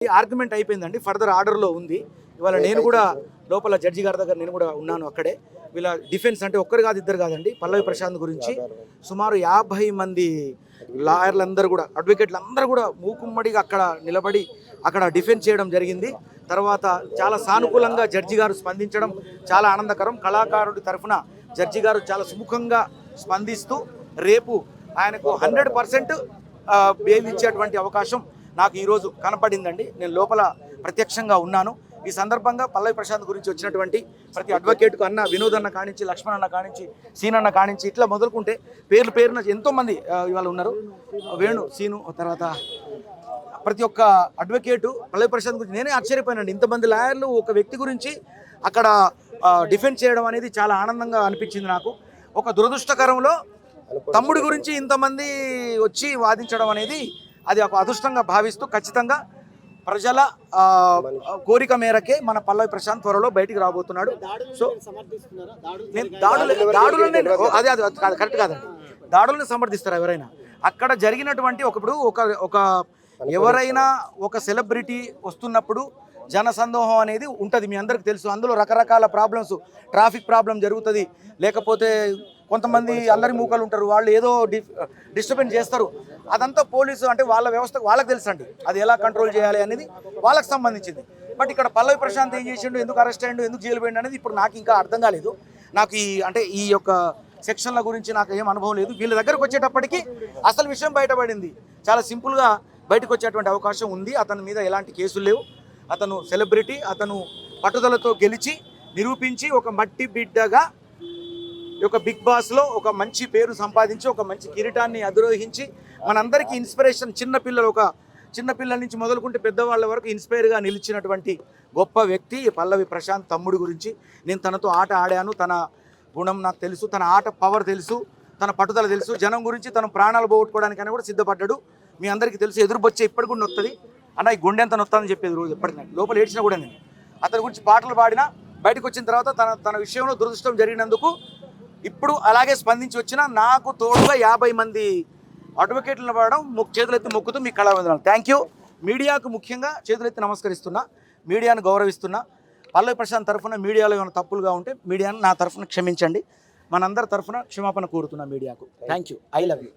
ఈ ఆర్గ్యుమెంట్ అయిపోయిందండి. ఫర్దర్ ఆర్డర్లో ఉంది. ఇవాళ నేను కూడా లోపల జడ్జి గారి దగ్గర నేను కూడా ఉన్నాను అక్కడే. వీళ్ళ డిఫెన్స్ అంటే ఒక్కరు కాదు ఇద్దరు కాదండి. పల్లవి ప్రశాంత్ గురించి సుమారు 50 మంది లాయర్లందరూ కూడా అడ్వకేట్లు అందరూ కూడా మూకుమ్మడిగా అక్కడ నిలబడి అక్కడ డిఫెన్స్ చేయడం జరిగింది. తర్వాత చాలా సానుకూలంగా జడ్జి గారు స్పందించడం చాలా ఆనందకరం. కళాకారుడి తరఫున జడ్జి గారు చాలా సుముఖంగా స్పందిస్తూ రేపు ఆయనకు 100% బెయిల్ ఇచ్చేటువంటి అవకాశం నాకు ఈరోజు కనపడిందండి. నేను లోపల ప్రత్యక్షంగా ఉన్నాను. ఈ సందర్భంగా పల్లవి ప్రశాంత్ గురించి వచ్చినటువంటి ప్రతి అడ్వకేట్కు అన్న వినోద్ అన్న కానించి, లక్ష్మణ్ అన్న కానించి, సీన్ అన్న కానించి ఇట్లా మొదలుకుంటే పేరున ఎంతోమంది ఇవాళ ఉన్నారు. వేణు, సీను, తర్వాత ప్రతి ఒక్క అడ్వకేటు పల్లవి ప్రశాంత్ గురించి నేనే ఆశ్చర్యపోయానండి. ఇంతమంది లాయర్లు ఒక వ్యక్తి గురించి అక్కడ డిఫెండ్ చేయడం అనేది చాలా ఆనందంగా అనిపించింది నాకు. ఒక దురదృష్టకరంలో తమ్ముడి గురించి ఇంతమంది వచ్చి వాదించడం అనేది అది ఒక అదృష్టంగా భావిస్తూ ఖచ్చితంగా ప్రజల కోరిక మేరకే మన పల్లవి ప్రశాంత్ త్వరలో బయటికి రాబోతున్నాడు. సో నేను దాడులని అదే అది కరెక్ట్ కాదండి. దాడులను సమర్థిస్తారు ఎవరైనా. అక్కడ జరిగినటువంటి ఒక ఎవరైనా ఒక సెలబ్రిటీ వస్తున్నప్పుడు జనసందోహం అనేది ఉంటుంది, మీ అందరికి తెలుసు. అందులో రకరకాల ప్రాబ్లమ్స్, ట్రాఫిక్ ప్రాబ్లం జరుగుతుంది, లేకపోతే కొంతమంది అల్లరి మూకలు ఉంటారు, వాళ్ళు ఏదో డిస్టర్బెన్స్ చేస్తారు. అదంతా పోలీసు అంటే వాళ్ళ వ్యవస్థ వాళ్ళకి తెలుసు అండి, అది ఎలా కంట్రోల్ చేయాలి అనేది వాళ్ళకి సంబంధించింది. బట్ ఇక్కడ పల్లవి ప్రశాంత్ ఏం చేసిండు, ఎందుకు అరెస్ట్ అయ్యిండు, ఎందుకు జైలు పోయిండు అనేది ఇప్పుడు నాకు ఇంకా అర్థం కాలేదు. నాకు ఈ యొక్క సెక్షన్ల గురించి నాకు ఏం అనుభవం లేదు. వీళ్ళ దగ్గరకు వచ్చేటప్పటికి అసలు విషయం బయటపడింది. చాలా సింపుల్గా బయటకు వచ్చేటువంటి అవకాశం ఉంది. అతని మీద ఎలాంటి కేసులు లేవు. అతను సెలబ్రిటీ, అతను పట్టుదలతో గెలిచి నిరూపించి ఒక మట్టి బిడ్డగా ఒక బిగ్ బాస్లో ఒక మంచి పేరు సంపాదించి ఒక మంచి కిరీటాన్ని అధిరోహించి మనందరికీ ఇన్స్పిరేషన్, చిన్నపిల్లల నుంచి మొదలుకుంటే పెద్దవాళ్ళ వరకు ఇన్స్పైర్గా నిలిచినటువంటి గొప్ప వ్యక్తి పల్లవి ప్రశాంత్. తమ్ముడి గురించి నేను తనతో ఆట ఆడాను, తన గుణం నాకు తెలుసు, తన ఆట పవర్ తెలుసు, తన పట్టుదల తెలుసు. జనం గురించి తన ప్రాణాలు పోగొట్టుకోవడానికైనా కూడా సిద్ధపడ్డాడు. మీ అందరికీ తెలుసు. ఎదురుబొచ్చే ఇప్పటికి కూడా నొత్తది అన్న, ఈ గుండె ఎంత నొత్తాదని చెప్పేది రోజు ఎప్పటికీ. లోపల ఏడ్చినా కూడా నేను అతని గురించి పాటలు పాడినా బయటకు వచ్చిన తర్వాత తన విషయంలో దురదృష్టం జరిగినందుకు ఇప్పుడు అలాగే స్పందించి వచ్చిన నాకు తోడుగా 50 మంది అడ్వకేట్లను పడడం చేతులెత్తి మొక్కుతూ మీ కళావందనాలు. Thank you. మీడియాకు ముఖ్యంగా చేతులెత్తి నమస్కరిస్తున్నా, మీడియాను గౌరవిస్తున్నా. పల్లవి ప్రశాంత్ తరఫున మీడియాలో ఏమైనా తప్పులుగా ఉంటే మీడియాను నా తరఫున క్షమించండి. మనందరి తరఫున క్షమాపణ కోరుతున్నా మీడియాకు. Thank you. I love you.